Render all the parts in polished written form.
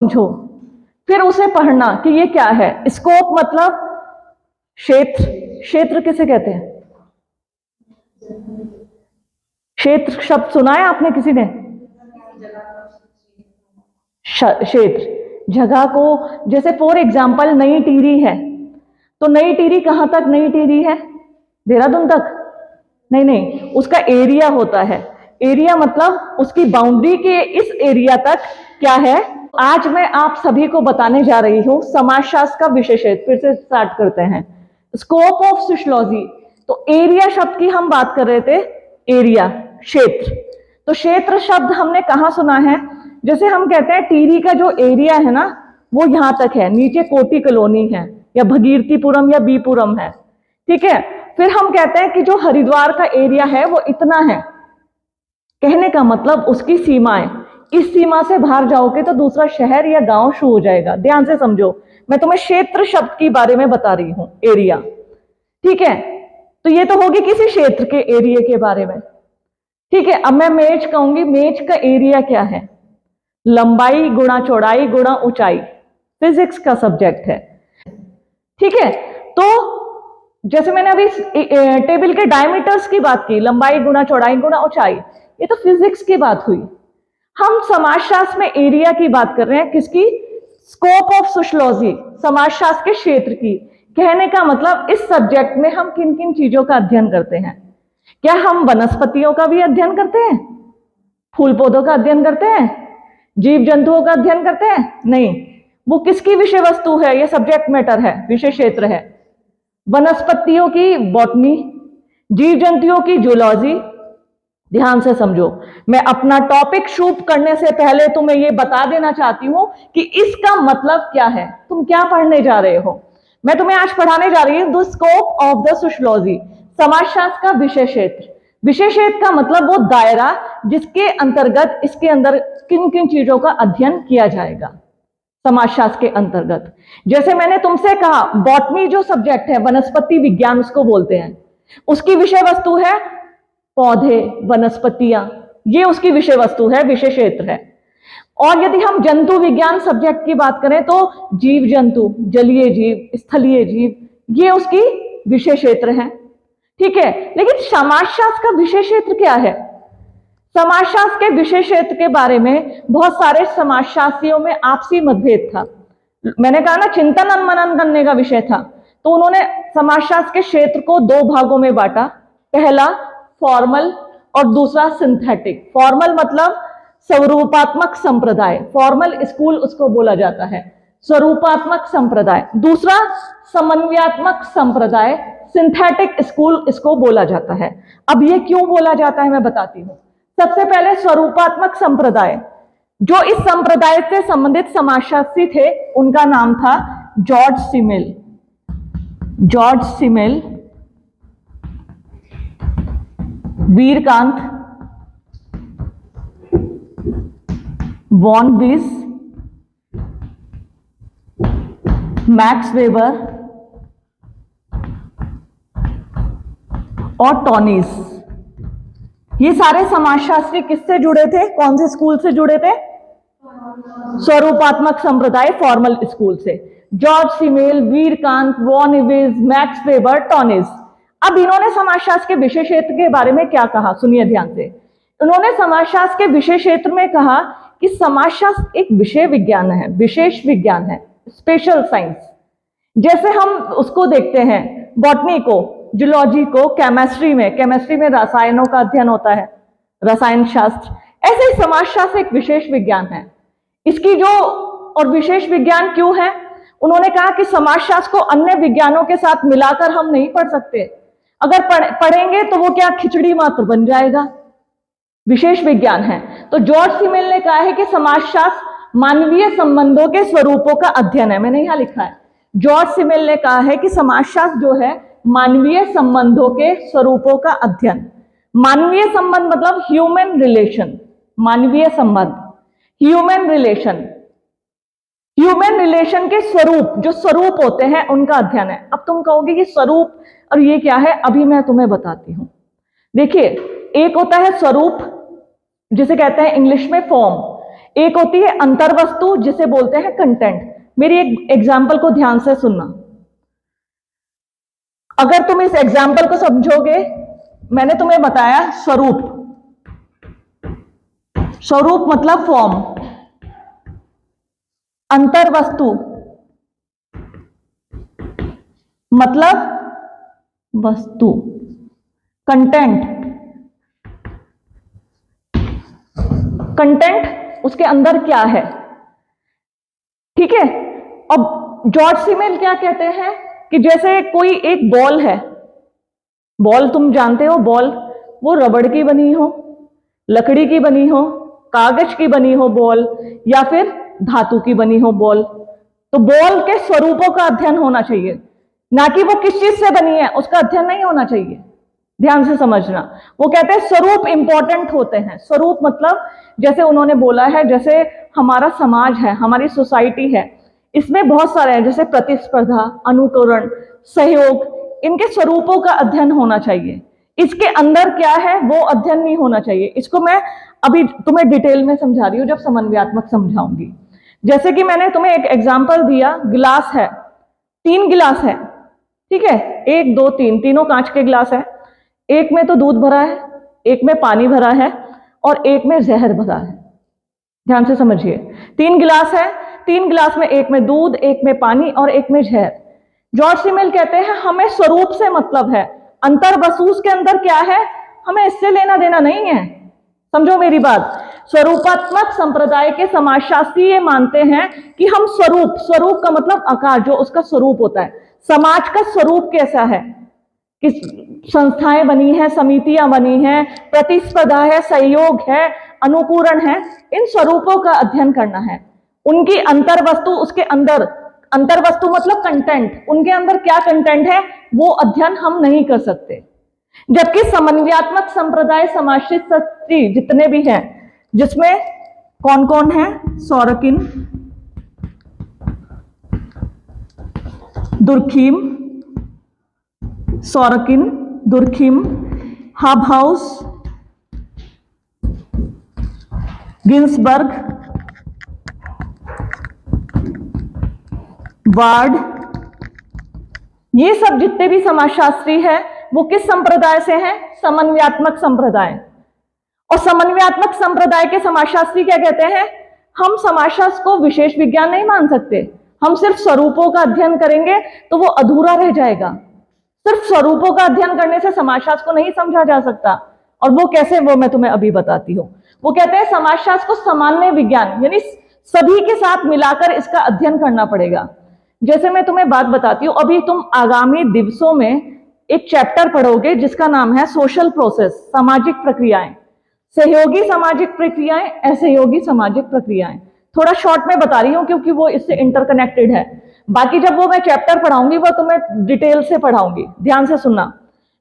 समझो, फिर उसे पढ़ना कि ये क्या है। स्कोप मतलब क्षेत्र। क्षेत्र किसे कहते हैं? क्षेत्र शब्द सुना है आपने किसी ने? क्षेत्र जगह को, जैसे फॉर एग्जाम्पल नई टिहरी है, तो नई टिहरी कहां तक नई टिहरी है? देहरादून तक? नहीं नहीं, उसका एरिया होता है। एरिया मतलब उसकी बाउंड्री के इस एरिया तक क्या है। आज मैं आप सभी को बताने जा रही हूं समाजशास्त्र का विषय क्षेत्र। फिर से स्टार्ट करते हैं। Scope of sociology. तो एरिया शब्द की हम बात कर रहे थे। एरिया, क्षेत्र। तो क्षेत्र शब्द हमने कहां सुना है? जैसे हम कहते हैं टिहरी का जो एरिया है ना, वो यहां तक है, नीचे कोटी कॉलोनी है या भगीरथीपुरम या बीपुरम है, ठीक है। फिर हम कहते हैं कि जो हरिद्वार का एरिया है वो इतना है। कहने का मतलब उसकी सीमाएं, इस सीमा से बाहर जाओगे तो दूसरा शहर या गांव शुरू हो जाएगा। ध्यान से समझो, मैं तुम्हें क्षेत्र शब्द के बारे में बता रही हूं, एरिया, ठीक है। तो ये तो होगी किसी क्षेत्र के एरिया के बारे में, ठीक है। अब मैं मेज कहूंगी, मेज का एरिया क्या है? लंबाई गुणा चौड़ाई गुणा ऊंचाई, फिजिक्स का सब्जेक्ट है, ठीक है। तो जैसे मैंने अभी टेबल के डायमीटर्स की बात की, लंबाई गुणा चौड़ाई गुणा ऊंचाई, ये तो फिजिक्स की बात हुई। हम समाजशास्त्र में एरिया की बात कर रहे हैं, किसकी? स्कोप ऑफ सोशियोलॉजी, समाजशास्त्र के क्षेत्र की। कहने का मतलब इस सब्जेक्ट में हम किन किन चीजों का अध्ययन करते हैं। क्या हम वनस्पतियों का भी अध्ययन करते हैं? फूल पौधों का अध्ययन करते हैं? जीव जंतुओं का अध्ययन करते हैं? नहीं। वो किसकी विषय वस्तु है? ये सब्जेक्ट मैटर है, विषय क्षेत्र है। वनस्पतियों की बॉटनी, जीव जंतुओं की जूलॉजी। ध्यान से समझो, मैं अपना टॉपिक शुरू करने से पहले तुम्हें यह बता देना चाहती हूं कि इसका मतलब क्या है, तुम क्या पढ़ने जा रहे हो। मैं तुम्हें आज पढ़ाने जा रही हूं the scope of the sociology, समाजशास्त्र का विषय क्षेत्र। विषय क्षेत्र का मतलब वो दायरा जिसके अंतर्गत इसके अंदर किन किन चीजों का अध्ययन किया जाएगा समाजशास्त्र के अंतर्गत। जैसे मैंने तुमसे कहा, बॉटनी जो सब्जेक्ट है, वनस्पति विज्ञान उसको बोलते हैं, उसकी विषय वस्तु है पौधे, वनस्पतियां, ये उसकी विषय वस्तु है, विषय क्षेत्र है। और यदि हम जंतु विज्ञान सब्जेक्ट की बात करें तो जीव जंतु, जलीय जीव, स्थलीय जीव, ये उसकी विषय क्षेत्र है, ठीक है। लेकिन समाजशास्त्र का विषय क्षेत्र क्या है? समाजशास्त्र के विषय क्षेत्र के बारे में बहुत सारे समाजशास्त्रियों में आपसी मतभेद था। मैंने कहा ना, चिंतन और मनन करने का विषय था। तो उन्होंने समाजशास्त्र के क्षेत्र को दो भागों में बांटा। पहला फॉर्मल और दूसरा सिंथेटिक। फॉर्मल मतलब स्वरूपात्मक संप्रदाय, फॉर्मल स्कूल उसको बोला जाता है, स्वरूपात्मक संप्रदाय। दूसरा समन्वयात्मक संप्रदाय, सिंथेटिक स्कूल इसको बोला जाता है। अब ये क्यों बोला जाता है मैं बताती हूं। सबसे पहले स्वरूपात्मक संप्रदाय, जो इस संप्रदाय से संबंधित समाजशास्त्री थे उनका नाम था George Simmel. George Simmel, Vierkandt, von Wiese, Max Weber और टॉनिस। ये सारे समाजशास्त्री किससे जुड़े थे? कौन से स्कूल से जुड़े थे? स्वरूपात्मक संप्रदाय, फॉर्मल स्कूल से। George Simmel, Vierkandt, von Wiese, Max Weber, Tonnies. अब इन्होंने समाजशास्त्र के विषय क्षेत्र के बारे में क्या कहा, सुनिए ध्यान से। उन्होंने समाजशास्त्र के विषय क्षेत्र में कहा कि समाजशास्त्र एक विषय विज्ञान है, विशेष विज्ञान है, स्पेशल साइंस। जैसे हम उसको देखते हैं, बॉटनी को, जूलॉजी को, केमिस्ट्री में रसायनों का अध्ययन होता है, रसायन शास्त्र। ऐसे ही समाजशास्त्र एक विशेष विज्ञान है। इसकी जो और विशेष विज्ञान क्यों है? उन्होंने कहा कि समाजशास्त्र को अन्य विज्ञानों के साथ मिलाकर हम नहीं पढ़ सकते। अगर पढ़ेंगे तो वो क्या खिचड़ी मात्र बन जाएगा, विशेष विज्ञान है। तो जॉर्ज सिमेल ने कहा है कि समाजशास्त्र मानवीय संबंधों के स्वरूपों का अध्ययन है। मैंने यहां लिखा है, जॉर्ज सिमेल ने कहा है कि समाजशास्त्र जो है मानवीय संबंधों के स्वरूपों का अध्ययन। मानवीय संबंध मतलब ह्यूमन रिलेशन, मानवीय संबंध, ह्यूमन रिलेशन, ह्यूमन रिलेशन के स्वरूप, जो स्वरूप होते हैं उनका अध्ययन है। अब तुम कहोगे कि स्वरूप और ये क्या है, अभी मैं तुम्हें बताती हूं। देखिए, एक होता है स्वरूप, जिसे कहते हैं इंग्लिश में फॉर्म, एक होती है अंतर्वस्तु जिसे बोलते हैं कंटेंट। मेरी एक एग्जाम्पल को ध्यान से सुनना। अगर तुम इस एग्जाम्पल को समझोगे, मैंने तुम्हें बताया स्वरूप, स्वरूप मतलब फॉर्म, अंतर्वस्तु मतलब वस्तु, कंटेंट, कंटेंट उसके अंदर क्या है, ठीक है। अब जॉर्ज सिमेल क्या कहते हैं कि जैसे कोई एक बॉल है, बॉल तुम जानते हो, बॉल वो रबड़ की बनी हो, लकड़ी की बनी हो, कागज की बनी हो बॉल, या फिर धातु की बनी हो बॉल, तो बॉल के स्वरूपों का अध्ययन होना चाहिए, ना कि वो किस चीज से बनी है उसका अध्ययन नहीं होना चाहिए। ध्यान से समझना। वो कहते हैं स्वरूप इंपॉर्टेंट होते हैं। स्वरूप मतलब जैसे उन्होंने बोला है, जैसे हमारा समाज है, हमारी सोसाइटी है, इसमें बहुत सारे हैं, जैसे प्रतिस्पर्धा, अनुकरण, सहयोग, इनके स्वरूपों का अध्ययन होना चाहिए। इसके अंदर क्या है वो अध्ययन नहीं होना चाहिए। इसको मैं अभी तुम्हें डिटेल में समझा रही हूं, जब समन्वयात्मक समझाऊंगी। जैसे कि मैंने तुम्हें एक एग्जाम्पल दिया, गिलास है, 3 गिलास है, ठीक है, 1 2 3, तीनों कांच के गिलास है। एक में तो दूध भरा है, एक में पानी भरा है और एक में जहर भरा है। ध्यान से समझिए, 3 गिलास है, 3 गिलास में एक में दूध, एक में पानी और एक में जहर। जॉर्ज सिमेल कहते हैं हमें स्वरूप से मतलब है, अंतर्वस्तु के अंदर क्या है हमें इससे लेना देना नहीं है। समझो मेरी बात। स्वरूपात्मक संप्रदाय के समाजशास्त्री ये मानते हैं कि हम स्वरूप, स्वरूप का मतलब आकार, जो उसका स्वरूप होता है, समाज का स्वरूप कैसा है, कि संस्थाएं बनी हैं, समितियां बनी हैं, प्रतिस्पर्धा है, सहयोग है, अनुकूरण है, इन स्वरूपों का अध्ययन करना है। उनकी अंतर्वस्तु, उसके अंदर, अंतर्वस्तु मतलब कंटेंट, उनके अंदर क्या कंटेंट है वो अध्ययन हम नहीं कर सकते। जबकि समन्वयात्मक संप्रदाय समाजशास्त्री जितने भी हैं, जिसमें कौन कौन है, सोरकिन, दुर्खीम, सोरकिन, दुर्खीम, हाबहाउस, गिन्सबर्ग, वार्ड, ये सब जितने भी समाजशास्त्री हैं वो किस संप्रदाय से हैं, समन्वयात्मक संप्रदाय। और समन्वयात्मक संप्रदाय के समाजशास्त्री क्या कहते हैं, हम समाजशास्त्र को विशेष विज्ञान नहीं मान सकते, हम सिर्फ स्वरूपों का अध्ययन करेंगे तो वो अधूरा रह जाएगा। सिर्फ स्वरूपों का अध्ययन करने से समाजशास्त्र को नहीं समझा जा सकता। और वो कैसे, वो मैं तुम्हें अभी बताती हूं। वो कहते हैं समाजशास्त्र को सामान्य विज्ञान, यानी सभी के साथ मिलाकर इसका अध्ययन करना पड़ेगा। जैसे मैं तुम्हें बात बताती हूँ, अभी तुम आगामी दिवसों में एक चैप्टर पढ़ोगे जिसका नाम है सोशल प्रोसेस, सामाजिक प्रक्रियाएं, सहयोगी सामाजिक प्रक्रियाएं, असहयोगी सामाजिक प्रक्रियाएं। थोड़ा शॉर्ट में बता रही हूँ क्योंकि वो इससे इंटरकनेक्टेड है। बाकी जब वो मैं चैप्टर पढ़ाऊंगी वो तुम्हें डिटेल से पढ़ाऊंगी। ध्यान से सुनना।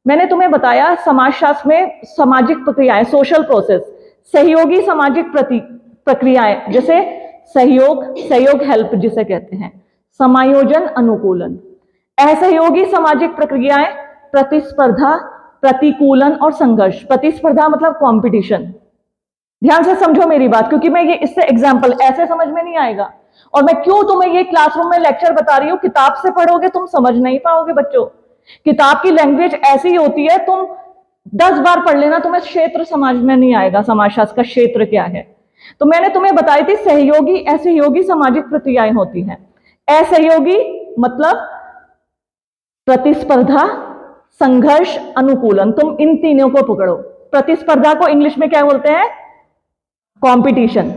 मैंने तुम्हें बताया समाजशास्त्र में सामाजिक प्रक्रियाएं, सोशल प्रोसेस, सहयोगी सामाजिक प्रक्रियाएं, जैसे सहयोग, सहयोग हेल्प जिसे कहते हैं, समायोजन, अनुकूलन, असहयोगी सामाजिक प्रक्रियाएं, प्रतिस्पर्धा, प्रतिकूलन और संघर्ष। प्रतिस्पर्धा मतलब कंपटीशन। ध्यान से समझो मेरी बात, क्योंकि मैं ये इससे एग्जांपल, ऐसे समझ में नहीं आएगा। और मैं क्यों तुम्हें ये क्लासरूम में लेक्चर बता रही हूँ, किताब से पढ़ोगे तुम समझ नहीं पाओगे बच्चों। किताब की लैंग्वेज ऐसी होती है, तुम 10 बार पढ़ लेना, तुम्हें क्षेत्र समझ में नहीं आएगा, समाजशास्त्र का क्षेत्र क्या है। तो मैंने तुम्हें बताई थी सहयोगी, असहयोगी सामाजिक प्रक्रियाएं होती हैं। असहयोगी मतलब प्रतिस्पर्धा, संघर्ष, अनुकूलन। तुम इन तीनों को पकड़ो। प्रतिस्पर्धा को इंग्लिश में क्या बोलते हैं, कंपटीशन।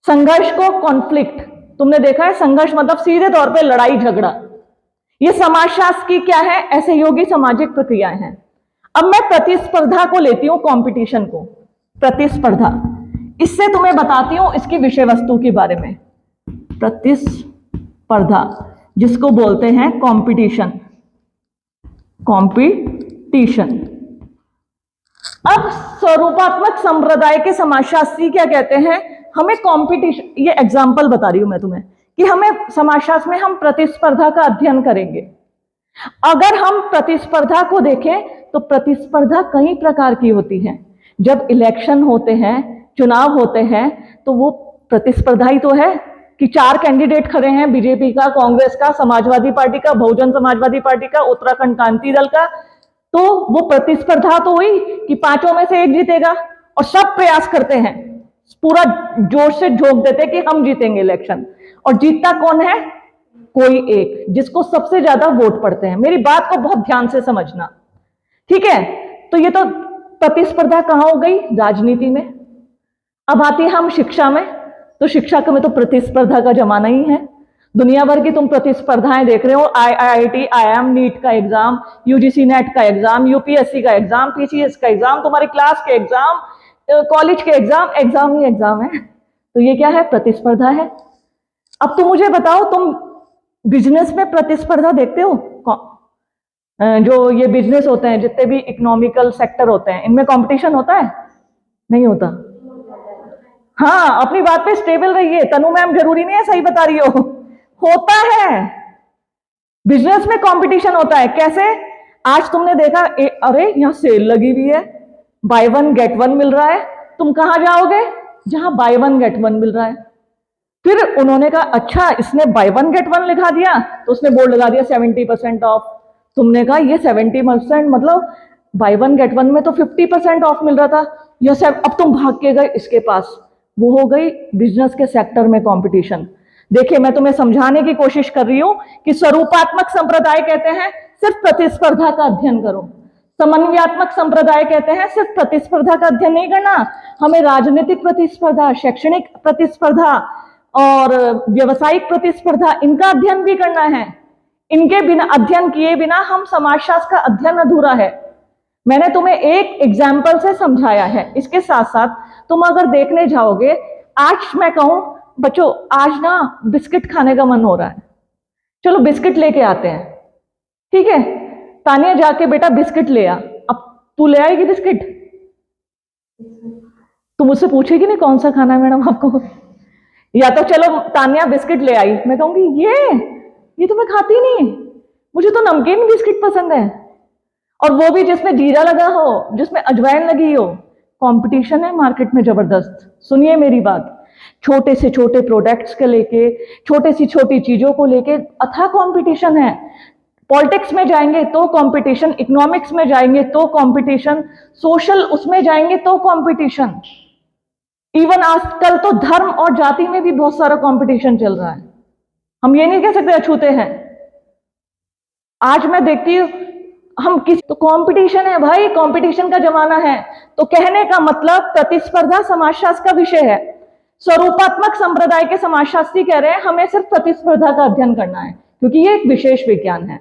संघर्ष को कॉन्फ्लिक्ट। तुमने देखा है संघर्ष मतलब सीधे तौर पे लड़ाई झगड़ा। ये समाजशास्त्र की क्या है, असहयोगी सामाजिक प्रक्रियाएं हैं। अब मैं प्रतिस्पर्धा को लेती हूं, कंपटीशन को, प्रतिस्पर्धा। इससे तुम्हें बताती हूं इसकी विषय वस्तु के बारे में। प्रतिस्पर्धा जिसको बोलते हैं कंपटीशन, कंपटीशन। अब स्वरूपात्मक संप्रदाय के समाजशास्त्री क्या कहते हैं, हमें कंपटीशन, ये एग्जांपल बता रही हूं मैं तुम्हें, कि हमें समाजशास्त्र में हम प्रतिस्पर्धा का अध्ययन करेंगे। अगर हम प्रतिस्पर्धा को देखें तो प्रतिस्पर्धा कई प्रकार की होती है। जब इलेक्शन होते हैं, चुनाव होते हैं, तो वो प्रतिस्पर्धा ही तो है कि 4 कैंडिडेट खड़े हैं, बीजेपी का, कांग्रेस का, समाजवादी पार्टी का, बहुजन समाजवादी पार्टी का, उत्तराखंड क्रांति दल का। तो वो प्रतिस्पर्धा तो हुई कि 5 में से एक जीतेगा, और सब प्रयास करते हैं, पूरा जोश से झोंक देते कि हम जीतेंगे इलेक्शन, और जीतता कौन है? कोई एक, जिसको सबसे ज्यादा वोट पड़ते हैं। मेरी बात को बहुत ध्यान से समझना, ठीक है? तो ये तो प्रतिस्पर्धा कहां हो गई? राजनीति में। अब आती है हम शिक्षा में, तो शिक्षा में तो प्रतिस्पर्धा का जमाना ही है। दुनिया भर की तुम प्रतिस्पर्धाएं देख रहे हो, IIT, IIM, नीट का एग्जाम, UGC नेट का एग्जाम, UPSC का एग्जाम, PCS का एग्जाम, तुम्हारी क्लास के एग्जाम, कॉलेज के एग्जाम, एग्जाम ही एग्जाम है। तो ये क्या है? प्रतिस्पर्धा है। अब तुम मुझे बताओ, तुम बिजनेस में प्रतिस्पर्धा देखते हो? जो ये बिजनेस होते हैं, जितने भी इकोनॉमिकल सेक्टर होते हैं, इनमें कंपटीशन होता है? नहीं होता। हाँ, अपनी बात पे स्टेबल रहिए। तनु मैम जरूरी नहीं है सही बता रही हो, होता है। बिजनेस में कंपटीशन होता है। कैसे? आज तुमने देखा अरे यहां सेल लगी हुई है, बाय 1 गेट 1 मिल रहा है। तुम कहां जाओगे? जहां बाय 1 गेट 1 मिल रहा है। फिर उन्होंने कहा अच्छा, इसने बाय 1 गेट 1 लिखा दिया, तो उसने बोर्ड लगा दिया 70% ऑफ। तुमने कहा ये 70% मतलब बाय 1 गेट 1 में तो 50% ऑफ मिल रहा था, ये सब। अब तुम भाग के गए इसके पास। वो हो गई बिजनेस के सेक्टर में कंपटीशन। देखिए, मैं तुम्हें समझाने की कोशिश कर रही हूं कि स्वरूपात्मक संप्रदाय कहते हैं सिर्फ प्रतिस्पर्धा का अध्ययन करो। समन्वयात्मक संप्रदाय कहते हैं सिर्फ प्रतिस्पर्धा का अध्ययन नहीं करना, हमें राजनीतिक प्रतिस्पर्धा, शैक्षणिक प्रतिस्पर्धा और व्यवसायिक प्रतिस्पर्धा, इनका अध्ययन भी करना है। इनके बिना, अध्ययन किए बिना हम समाजशास्त्र का अध्ययन अधूरा है। मैंने तुम्हें एक एग्जाम्पल से समझाया है। इसके साथ साथ तुम अगर देखने जाओगे, आज मैं कहूं बच्चों, आज ना बिस्किट खाने का मन हो रहा है, चलो बिस्किट लेके आते हैं, ठीक है? तानिया जाके बेटा बिस्किट ले आ। अब तू ले आएगी बिस्किट? तू मुझसे पूछेगी नहीं कौन सा खाना है मैडम आपको, या तो चलो तानिया बिस्किट ले आई, मैं कहूंगी ये तो मैं खाती नहीं, मुझे तो नमकीन बिस्किट पसंद है, और वो भी जिसमें जीरा लगा हो, जिसमें अजवाइन लगी हो। कंपटीशन है मार्केट में जबरदस्त। सुनिए मेरी बात, छोटे से छोटे प्रोडक्ट्स के लेके, छोटे सी छोटी चीजों को लेके अथाह कंपटीशन है। पॉलिटिक्स में जाएंगे तो कंपटीशन, इकोनॉमिक्स में जाएंगे तो कंपटीशन, सोशल उसमें जाएंगे तो कंपटीशन। इवन आजकल तो धर्म और जाति में भी बहुत सारा कंपटीशन चल रहा है। हम ये नहीं कह सकते अछूते हैं। आज मैं देखती हूं हम किस, तो कंपटीशन है भाई, कंपटीशन का जमाना है। तो कहने का मतलब प्रतिस्पर्धा समाजशास्त्र का विषय है। स्वरूपात्मक संप्रदाय के समाजशास्त्री कह रहे हैं हमें सिर्फ प्रतिस्पर्धा का अध्ययन करना है, क्योंकि ये एक विशेष विज्ञान है।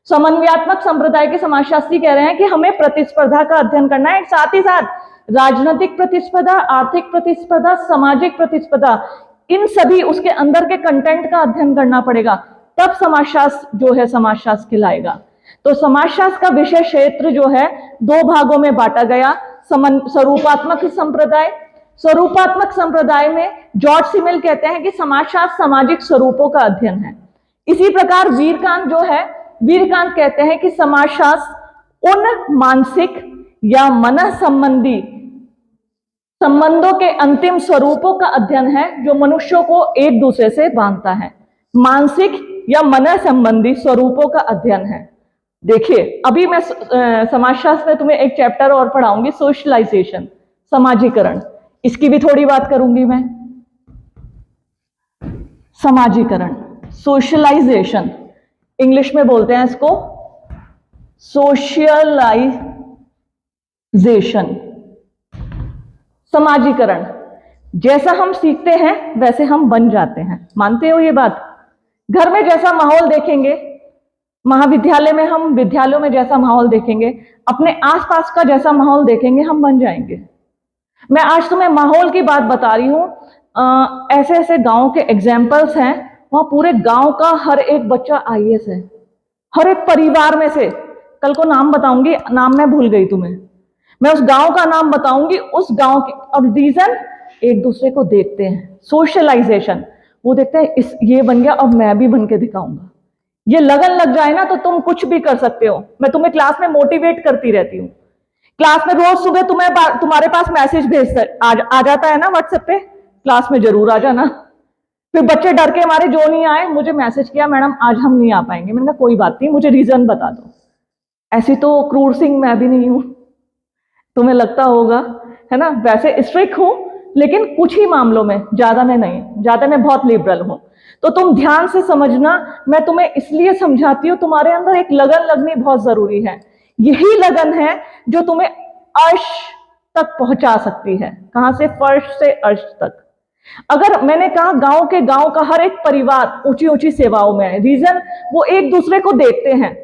समन्वयात्मक संप्रदाय के समाजशास्त्री कह रहे हैं कि हमें प्रतिस्पर्धा का अध्ययन करना है, साथ ही साथ राजनीतिक प्रतिस्पर्धा, आर्थिक प्रतिस्पर्धा, सामाजिक प्रतिस्पर्धा, इन सभी उसके अंदर के कंटेंट का अध्ययन करना पड़ेगा, तब समाजशास्त्र जो है समाजशास्त्र कहलाएगा। तो समाजशास्त्र का विषय क्षेत्र जो है 2 भागों में बांटा गया। स्वरूपात्मक संप्रदाय, स्वरूपात्मक संप्रदाय में जॉर्ज सिमिल कहते हैं कि समाजशास्त्र सामाजिक स्वरूपों का अध्ययन है। इसी प्रकार वीरकांत जो है, वीरकांत कहते हैं कि समाजशास्त्र उन मानसिक या मन संबंधी संबंधों के अंतिम स्वरूपों का अध्ययन है जो मनुष्यों को एक दूसरे से बांधता है। मानसिक या मन संबंधी स्वरूपों का अध्ययन है। देखिए, अभी मैं समाजशास्त्र में तुम्हें एक चैप्टर और पढ़ाऊंगी, सोशलाइजेशन, समाजीकरण। इसकी भी थोड़ी बात करूंगी मैं। समाजीकरण, सोशलाइजेशन, इंग्लिश में बोलते हैं इसको सोशलाइजेशन, समाजीकरण। जैसा हम सीखते हैं वैसे हम बन जाते हैं, मानते हो ये बात? घर में जैसा माहौल देखेंगे, महाविद्यालय में हम विद्यालयों में जैसा माहौल देखेंगे, अपने आसपास का जैसा माहौल देखेंगे, हम बन जाएंगे। मैं आज तुम्हें माहौल की बात बता रही हूं। ऐसे ऐसे गांव के एग्जाम्पल्स हैं, वहां पूरे गांव का हर एक बच्चा IAS है, हर एक परिवार में से। कल को नाम बताऊंगी, नाम मैं भूल गई तुम्हें, मैं उस गांव का नाम बताऊंगी, उस गांव की। और रीजन, एक दूसरे को देखते हैं, सोशलाइजेशन। वो देखते हैं इस ये बन गया, अब मैं भी बन के दिखाऊंगा। ये लगन लग जाए ना तो तुम कुछ भी कर सकते हो। मैं तुम्हें क्लास में मोटिवेट करती रहती हूँ। क्लास में रोज सुबह तुम्हारे पास मैसेज आ जाता है ना व्हाट्सएप पे क्लास में जरूर आ जाना। फिर बच्चे डर के हमारे जो नहीं आए, मुझे मैसेज किया, मैडम आज हम नहीं आ पाएंगे। मैंने कहा कोई बात नहीं, मुझे रीजन बता दो। ऐसी तो क्रूर सिंह मैं भी नहीं हूं, तुम्हें लगता होगा, है ना। वैसे स्ट्रिक्ट हूं, लेकिन कुछ ही मामलों में, ज्यादा में नहीं, ज्यादा में बहुत लिबरल हूं। तो तुम ध्यान से समझना, मैं तुम्हें इसलिए समझाती हूं, तुम्हारे अंदर एक लगन लगनी बहुत जरूरी है। यही लगन है जो तुम्हें अर्श तक पहुंचा सकती है। कहां से? फर्श से अर्श तक। अगर मैंने कहा गांव के गांव का हर एक परिवार ऊंची ऊंची सेवाओं में है, रीजन वो एक दूसरे को देखते हैं,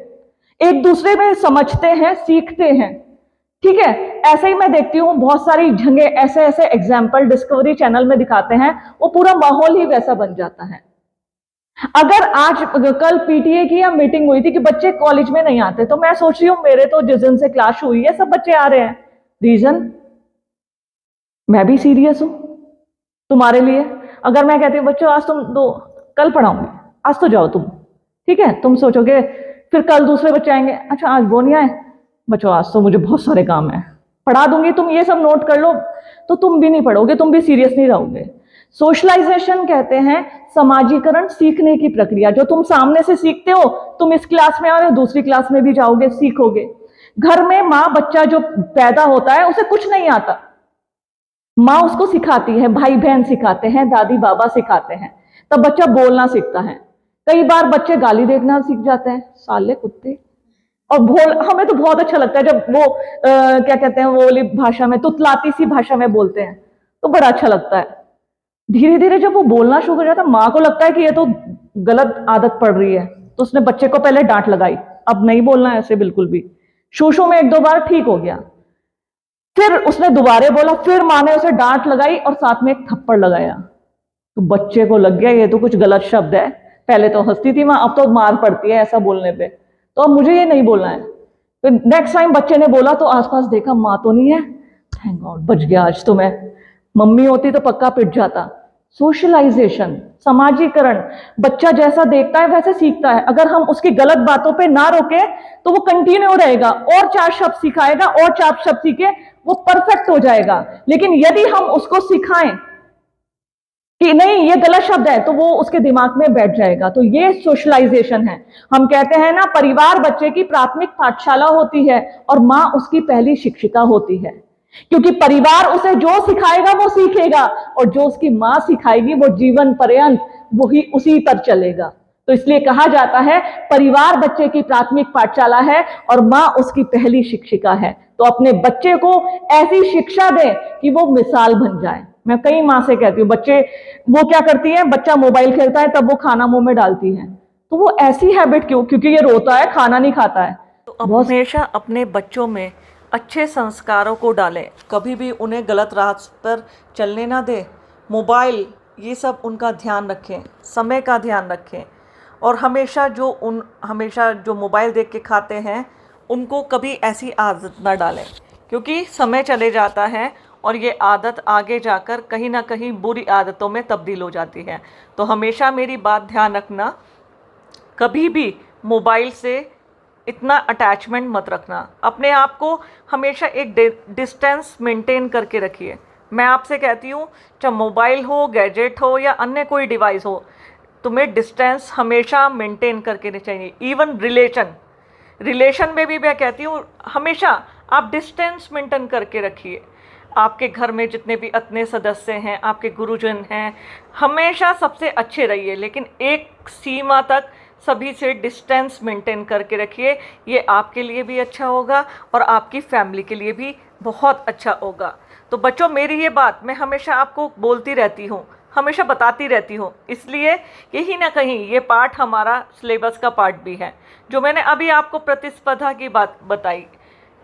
एक दूसरे में समझते हैं, सीखते हैं। ठीक है, ऐसे ही मैं देखती हूँ बहुत सारी जगह ऐसे ऐसे एग्जाम्पल डिस्कवरी चैनल में दिखाते हैं, वो पूरा माहौल ही वैसा बन जाता है। अगर आज कल पीटीए की या मीटिंग हुई थी कि बच्चे कॉलेज में नहीं आते, तो मैं सोच रही हूँ मेरे तो जिस दिन से क्लास हुई है सब बच्चे आ रहे हैं। रीजन, मैं भी सीरियस हूं तुम्हारे लिए। अगर मैं कहती हूँ बच्चों आज तुम दो, कल पढ़ाऊंगी, आज तो जाओ तुम, ठीक है, तुम सोचोगे फिर कल दूसरे बच्चे आएंगे, अच्छा आज वो नहीं आए, बच्चों आज तो मुझे बहुत सारे काम है, पढ़ा दूंगी, तुम ये सब नोट कर लो, तो तुम भी नहीं पढ़ोगे, तुम भी सीरियस नहीं रहोगे। सोशलाइजेशन कहते हैं समाजीकरण, सीखने की प्रक्रिया। जो तुम सामने से सीखते हो, तुम इस क्लास में आओगे, दूसरी क्लास में भी जाओगे, सीखोगे। घर में माँ बच्चा जो पैदा होता है उसे कुछ नहीं आता, माँ उसको सिखाती है, भाई बहन सिखाते हैं, दादी बाबा सिखाते हैं, तब बच्चा बोलना सीखता है। कई बार बच्चे गाली देना सीख जाते हैं, साले कुत्ते, और हमें तो बहुत अच्छा लगता है जब वो क्या कहते हैं, वो वाली भाषा में, तुतलाती सी भाषा में बोलते हैं, तो बड़ा अच्छा लगता है। धीरे धीरे जब वो बोलना शुरू हो जाता है, माँ को लगता है कि ये तो गलत आदत पड़ रही है, तो उसने बच्चे को पहले डांट लगाई, अब नहीं बोलना है ऐसे बिल्कुल भी। शूशू में एक दो बार ठीक हो गया, फिर उसने दोबारे बोला, फिर माँ ने उसे डांट लगाई और साथ में एक थप्पड़ लगाया, तो बच्चे को लग गया ये तो कुछ गलत शब्द है। पहले तो हंसती थी माँ, अब तो मार पड़ती है ऐसा बोलने पे, तो अब मुझे ये नहीं बोलना है। फिर नेक्स्ट टाइम बच्चे ने बोला तो आसपास देखा, माँ तो नहीं है, थैंक गॉड बच गया आज तो मैं, मम्मी होती तो पक्का पिट जाता। सोशलाइजेशन, समाजीकरण, बच्चा जैसा देखता है वैसे सीखता है। अगर हम उसकी गलत बातों पे ना रोके तो वो कंटिन्यू रहेगा, और चार शब्द सिखाएगा, और चार शब्द सीखे, वो परफेक्ट हो जाएगा। लेकिन यदि हम उसको सिखाएं कि नहीं ये गलत शब्द है, तो वो उसके दिमाग में बैठ जाएगा। तो ये सोशलाइजेशन है। हम कहते हैं ना, परिवार बच्चे की प्राथमिक पाठशाला होती है और माँ उसकी पहली शिक्षिका होती है, क्योंकि परिवार उसे जो सिखाएगा वो सीखेगा, और जो उसकी माँ सिखाएगी वो जीवन पर्यंत वही उसी पर चलेगा। तो इसलिए कहा जाता है परिवार बच्चे की प्राथमिक पाठशाला है और माँ उसकी पहली शिक्षिका है। तो अपने बच्चे को ऐसी शिक्षा दें कि वो मिसाल बन जाए। मैं कई माँ से कहती हूँ, बच्चे वो क्या करती है, बच्चा मोबाइल खेलता है तब वो खाना मुंह में डालती है, तो वो ऐसी हैबिट क्यों? क्योंकि ये रोता है, खाना नहीं खाता है। तो हमेशा अपने बच्चों में अच्छे संस्कारों को डालें, कभी भी उन्हें गलत राह पर चलने ना दें। मोबाइल ये सब उनका ध्यान रखें, समय का ध्यान रखें, और हमेशा जो मोबाइल देख के खाते हैं उनको कभी ऐसी आदत ना डालें, क्योंकि समय चले जाता है और ये आदत आगे जाकर कहीं ना कहीं बुरी आदतों में तब्दील हो जाती है। तो हमेशा मेरी बात ध्यान रखना, कभी भी मोबाइल से इतना अटैचमेंट मत रखना। अपने आप को हमेशा एक डिस्टेंस मेंटेन करके रखिए। मैं आपसे कहती हूँ, चाहे मोबाइल हो, गैजेट हो या अन्य कोई डिवाइस हो, तुम्हें डिस्टेंस हमेशा मेंटेन करके नहीं चाहिए। इवन रिलेशन में भी मैं कहती हूँ हमेशा आप डिस्टेंस मेंटेन करके रखिए। आपके घर में जितने भी अपने सदस्य हैं, आपके गुरुजन हैं, हमेशा सबसे अच्छे रहिए, लेकिन एक सीमा तक सभी से डिस्टेंस मेंटेन करके रखिए। ये आपके लिए भी अच्छा होगा और आपकी फैमिली के लिए भी बहुत अच्छा होगा। तो बच्चों, मेरी ये बात मैं हमेशा आपको बोलती रहती हूँ, हमेशा बताती रहती हूँ, इसलिए कहीं ना कहीं ये पार्ट हमारा सिलेबस का पार्ट भी है। जो मैंने अभी आपको प्रतिस्पर्धा की बात बताई,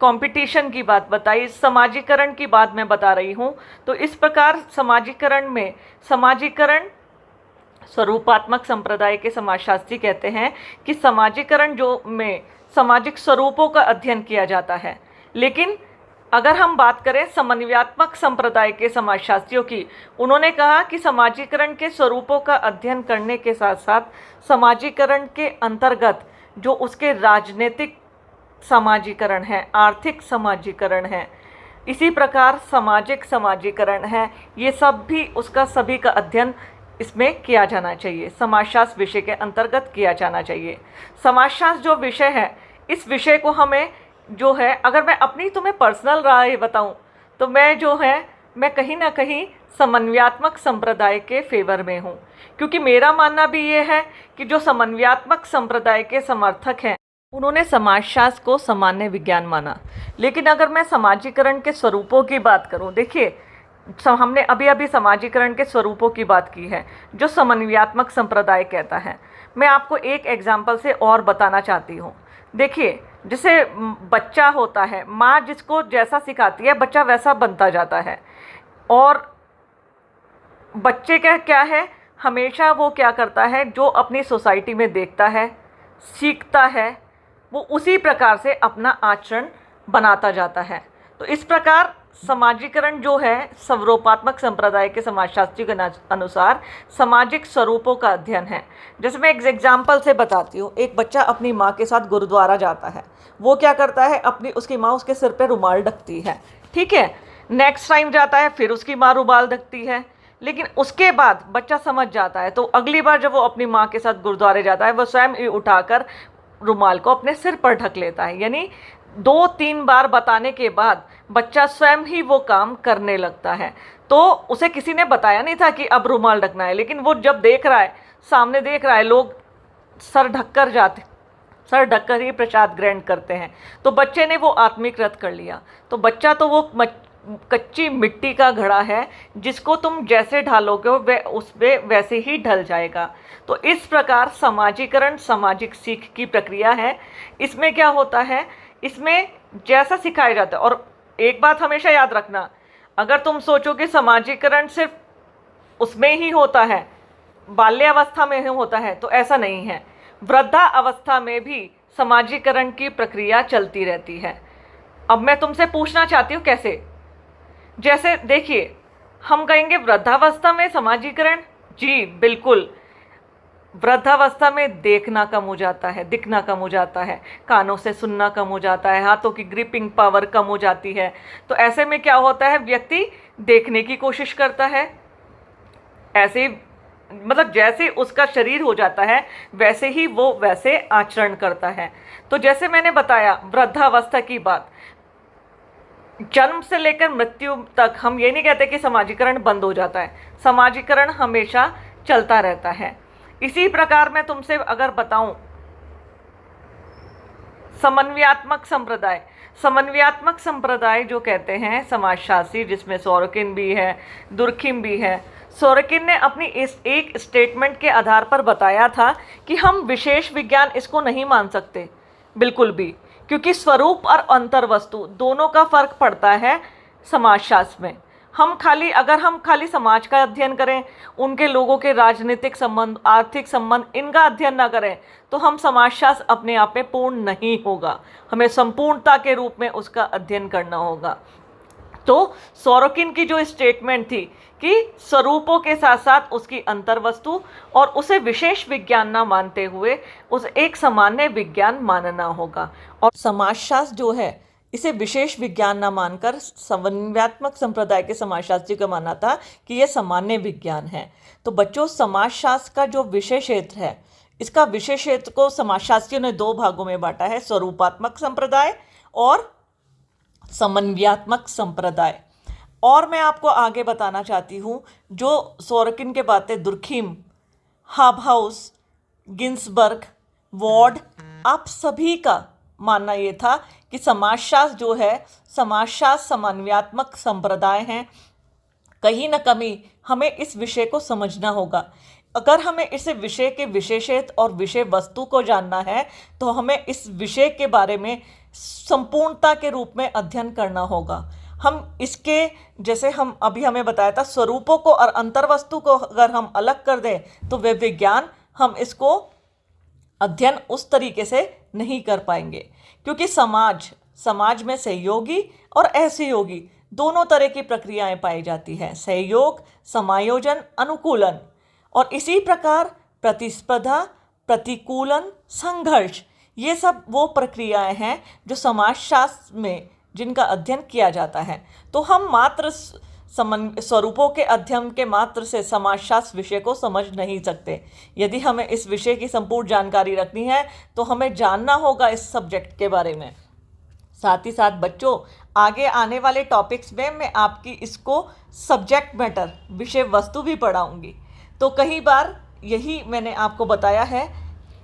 कंपटीशन की बात बताई, समाजीकरण की बात मैं बता रही हूँ। तो इस प्रकार समाजीकरण स्वरूपात्मक संप्रदाय के समाजशास्त्री कहते हैं कि समाजीकरण में सामाजिक स्वरूपों का अध्ययन किया जाता है। लेकिन अगर हम बात करें समन्वयात्मक संप्रदाय के समाजशास्त्रियों की, उन्होंने कहा कि समाजीकरण के स्वरूपों का अध्ययन करने के साथ साथ समाजीकरण के अंतर्गत जो उसके राजनीतिक समाजीकरण है, आर्थिक समाजीकरण है, इसी प्रकार सामाजिक समाजीकरण है, ये सब भी उसका सभी का अध्ययन इसमें किया जाना चाहिए, समाजशास्त्र विषय के अंतर्गत किया जाना चाहिए। समाजशास्त्र जो विषय है, इस विषय को हमें जो है, अगर मैं अपनी तुम्हें पर्सनल राय बताऊं तो मैं कहीं ना कहीं समन्वयात्मक संप्रदाय के फेवर में हूं, क्योंकि मेरा मानना भी ये है कि जो समन्वयात्मक संप्रदाय के समर्थक हैं उन्होंने समाजशास्त्र को सामान्य विज्ञान माना। लेकिन अगर मैं समाजीकरण के स्वरूपों की बात करूं, देखिए हमने अभी अभी समाजीकरण के स्वरूपों की बात की है जो समन्वयात्मक संप्रदाय कहता है। मैं आपको एक एग्जाम्पल से और बताना चाहती हूँ। देखिए, जैसे बच्चा होता है, माँ जिसको जैसा सिखाती है बच्चा वैसा बनता जाता है। और बच्चे का क्या है, हमेशा वो क्या करता है, जो अपनी सोसाइटी में देखता है, सीखता है, वो उसी प्रकार से अपना आचरण बनाता जाता है। तो इस प्रकार समाजीकरण जो है स्वरूपात्मक संप्रदाय के समाजशास्त्री के अनुसार सामाजिक स्वरूपों का अध्ययन है। जैसे मैं एक एग्जाम्पल से बताती हूँ। एक बच्चा अपनी माँ के साथ गुरुद्वारा जाता है, वो क्या करता है, उसकी माँ उसके सिर पे रुमाल ढकती है, ठीक है। नेक्स्ट टाइम जाता है, फिर उसकी माँ रुमाल ढकती है, लेकिन उसके बाद बच्चा समझ जाता है, तो अगली बार जब वो अपनी माँ के साथ गुरुद्वारे जाता है, वो स्वयं ही उठाकर रुमाल को अपने सिर पर ढक लेता है। यानी 2-3 बार बताने के बाद बच्चा स्वयं ही वो काम करने लगता है। तो उसे किसी ने बताया नहीं था कि अब रुमाल ढकना है, लेकिन वो जब देख रहा है, सामने देख रहा है, लोग सर ढककर ही प्रसाद ग्रहण करते हैं, तो बच्चे ने वो आत्मीकृत कर लिया। तो बच्चा तो वो कच्ची मिट्टी का घड़ा है, जिसको तुम जैसे ढालोगे वह उसमें वैसे ही ढल जाएगा। तो इस प्रकार समाजीकरण सामाजिक सीख की प्रक्रिया है। इसमें क्या होता है, इसमें जैसा सिखाया जाता है। और एक बात हमेशा याद रखना, अगर तुम सोचो कि समाजीकरण सिर्फ उसमें ही होता है, बाल्यावस्था में ही होता है, तो ऐसा नहीं है। वृद्धा अवस्था में भी समाजीकरण की प्रक्रिया चलती रहती है। अब मैं तुमसे पूछना चाहती हूँ कैसे, जैसे देखिए, हम कहेंगे वृद्धावस्था में समाजीकरण, जी बिल्कुल। वृद्धावस्था में देखना कम हो जाता है, दिखना कम हो जाता है, कानों से सुनना कम हो जाता है, हाथों की ग्रिपिंग पावर कम हो जाती है। तो ऐसे में क्या होता है, व्यक्ति देखने की कोशिश करता है, ऐसे मतलब जैसे उसका शरीर हो जाता है वैसे ही वो वैसे आचरण करता है। तो जैसे मैंने बताया वृद्धावस्था की बात, जन्म से लेकर मृत्यु तक हम ये नहीं कहते कि समाजीकरण बंद हो जाता है, समाजीकरण हमेशा चलता रहता है। इसी प्रकार मैं तुमसे अगर बताऊं समन्वयात्मक संप्रदाय जो कहते हैं समाजशास्त्री, जिसमें सोरोकिन भी है, दुर्खिम भी है। सोरोकिन ने अपनी इस एक स्टेटमेंट के आधार पर बताया था कि हम विशेष विज्ञान इसको नहीं मान सकते बिल्कुल भी, क्योंकि स्वरूप और अंतर्वस्तु दोनों का फर्क पड़ता है समाजशास्त्र में। अगर हम खाली समाज का अध्ययन करें, उनके लोगों के राजनीतिक संबंध, आर्थिक संबंध, इनका अध्ययन ना करें, तो हम समाजशास्त्र अपने आप में पूर्ण नहीं होगा। हमें संपूर्णता के रूप में उसका अध्ययन करना होगा। तो सोरोकिन की जो स्टेटमेंट थी कि स्वरूपों के साथ साथ उसकी अंतर्वस्तु और उसे विशेष विज्ञान ना मानते हुए उसे एक सामान्य विज्ञान मानना होगा, और समाजशास्त्र जो है इसे विशेष विज्ञान ना मानकर समन्वयात्मक संप्रदाय के समाजशास्त्री का मानना था कि यह सामान्य विज्ञान है। तो बच्चों, समाजशास्त्र का जो विषय क्षेत्र है, इसका विषय क्षेत्र को समाजशास्त्रियों ने 2 भागों में बांटा है, स्वरूपात्मक संप्रदाय और समन्वयात्मक संप्रदाय। और मैं आपको आगे बताना चाहती हूँ, जो सोरोकिन के बातें दुर्खिम, हाबहाउस, गिन्सबर्ग, वॉर्ड, आप सभी का मानना ये था कि समाजशास्त्र जो है, समाजशास्त्र समन्वयात्मक संप्रदाय हैं। कहीं न कहीं हमें इस विषय को समझना होगा। अगर हमें इस विषय के विशेषत और विषय वस्तु को जानना है, तो हमें इस विषय के बारे में संपूर्णता के रूप में अध्ययन करना होगा। हम इसके, जैसे हमें बताया था, स्वरूपों को और अंतर्वस्तु को अगर हम अलग कर दें तो वे विज्ञान, हम इसको अध्ययन उस तरीके से नहीं कर पाएंगे, क्योंकि समाज में सहयोगी और असहयोगी दोनों तरह की प्रक्रियाएं पाई जाती हैं। सहयोग, समायोजन, अनुकूलन, और इसी प्रकार प्रतिस्पर्धा, प्रतिकूलन, संघर्ष, ये सब वो प्रक्रियाएं हैं जो समाजशास्त्र में जिनका अध्ययन किया जाता है। तो हम मात्र स्वरूपों के अध्ययन के मात्र से समाजशास्त्र विषय को समझ नहीं सकते। यदि हमें इस विषय की संपूर्ण जानकारी रखनी है तो हमें जानना होगा इस सब्जेक्ट के बारे में। साथ ही साथ बच्चों, आगे आने वाले टॉपिक्स में मैं आपकी इसको सब्जेक्ट मैटर विषय वस्तु भी पढ़ाऊंगी। तो कई बार यही मैंने आपको बताया है,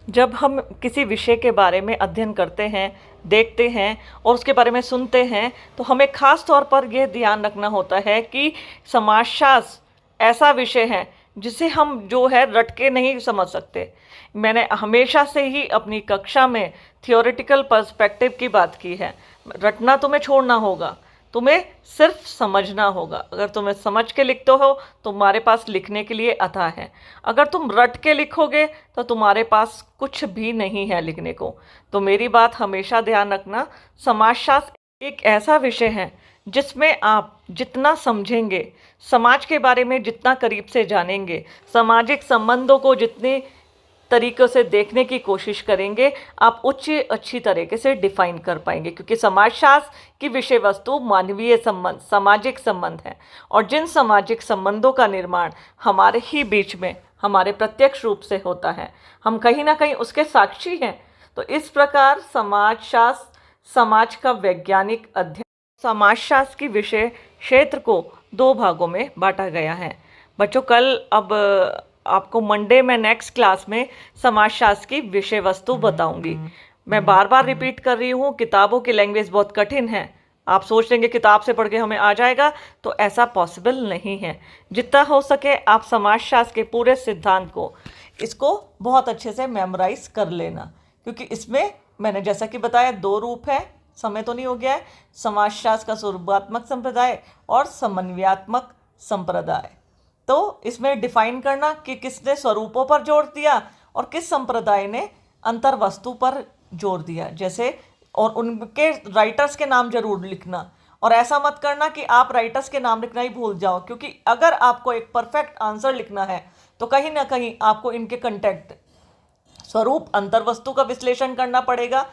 जब हम किसी विषय के बारे में अध्ययन करते हैं, देखते हैं और उसके बारे में सुनते हैं, तो हमें खास तौर पर यह ध्यान रखना होता है कि समाजशास्त्र ऐसा विषय है जिसे हम जो है रट के नहीं समझ सकते। मैंने हमेशा से ही अपनी कक्षा में थियोरेटिकल पर्सपेक्टिव की बात की है। रटना तुम्हें छोड़ना होगा, तुम्हें सिर्फ समझना होगा। अगर तुम्हें समझ के लिखते हो तो तुम्हारे पास लिखने के लिए अथाह है। अगर तुम रट के लिखोगे तो तुम्हारे पास कुछ भी नहीं है लिखने को। तो मेरी बात हमेशा ध्यान रखना, समाजशास्त्र एक ऐसा विषय है जिसमें आप जितना समझेंगे, समाज के बारे में जितना करीब से जानेंगे, सामाजिक संबंधों को जितने तरीक़ों से देखने की कोशिश करेंगे, आप अच्छी तरीके से डिफाइन कर पाएंगे। क्योंकि समाजशास्त्र की विषय वस्तु मानवीय संबंध, सामाजिक संबंध है, और जिन सामाजिक संबंधों का निर्माण हमारे ही बीच में, हमारे प्रत्यक्ष रूप से होता है, हम कहीं ना कहीं उसके साक्षी हैं। तो इस प्रकार समाजशास्त्र समाज का वैज्ञानिक अध्ययन, समाजशास्त्र की विषय क्षेत्र को 2 भागों में बांटा गया है। बच्चों, कल अब आपको मंडे में नेक्स्ट क्लास में समाजशास्त्र की विषय वस्तु बताऊंगी। मैं बार बार रिपीट कर रही हूँ, किताबों की लैंग्वेज बहुत कठिन है। आप सोच लेंगे किताब से पढ़ के हमें आ जाएगा, तो ऐसा पॉसिबल नहीं है। जितना हो सके आप समाजशास्त्र के पूरे सिद्धांत को, इसको बहुत अच्छे से मेमोराइज कर लेना, क्योंकि इसमें मैंने जैसा कि बताया 2 रूप है। समय तो नहीं हो गया है। समाजशास्त्र का स्वरूपात्मक संप्रदाय और समन्वयात्मक संप्रदाय। तो इसमें डिफाइन करना कि किसने स्वरूपों पर जोर दिया और किस संप्रदाय ने अंतर्वस्तु पर जोर दिया, जैसे, और उनके राइटर्स के नाम जरूर लिखना। और ऐसा मत करना कि आप राइटर्स के नाम लिखना ही भूल जाओ, क्योंकि अगर आपको एक परफेक्ट आंसर लिखना है तो कहीं ना कहीं आपको इनके कंटेक्ट, स्वरूप, अंतर्वस्तु का विश्लेषण करना पड़ेगा।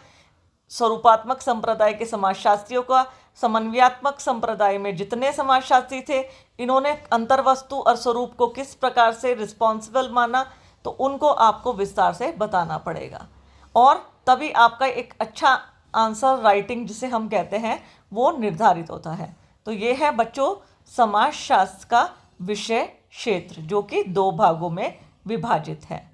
स्वरूपात्मक संप्रदाय के समाजशास्त्रियों का, समन्वयात्मक संप्रदाय में जितने समाजशास्त्री थे, इन्होंने अंतर्वस्तु और स्वरूप को किस प्रकार से रिस्पॉन्सिबल माना, तो उनको आपको विस्तार से बताना पड़ेगा। और तभी आपका एक अच्छा आंसर राइटिंग, जिसे हम कहते हैं, वो निर्धारित होता है। तो ये है बच्चों समाजशास्त्र का विषय क्षेत्र, जो कि 2 भागों में विभाजित है।